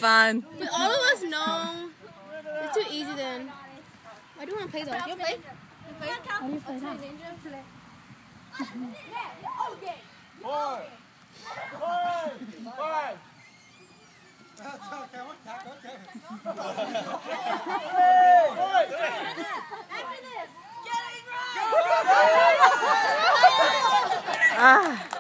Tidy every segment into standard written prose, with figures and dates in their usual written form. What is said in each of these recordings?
fun. But all of us know. It's too easy then. I do want to play though. You play? How do you play that? Four. Five. Ah.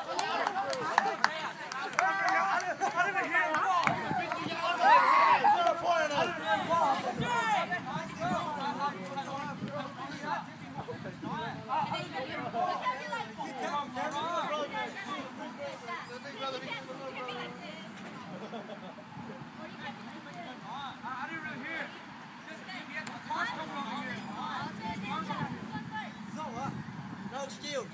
No excuse.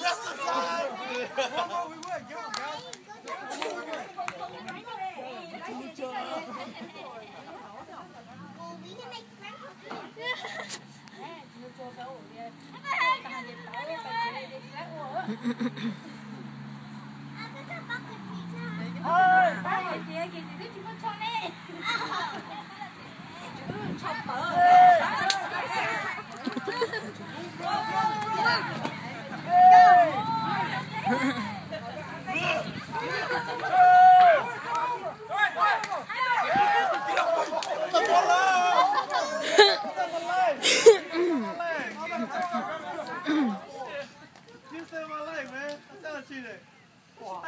Rest of time! You saved my life, man. I'm telling you that. Wow.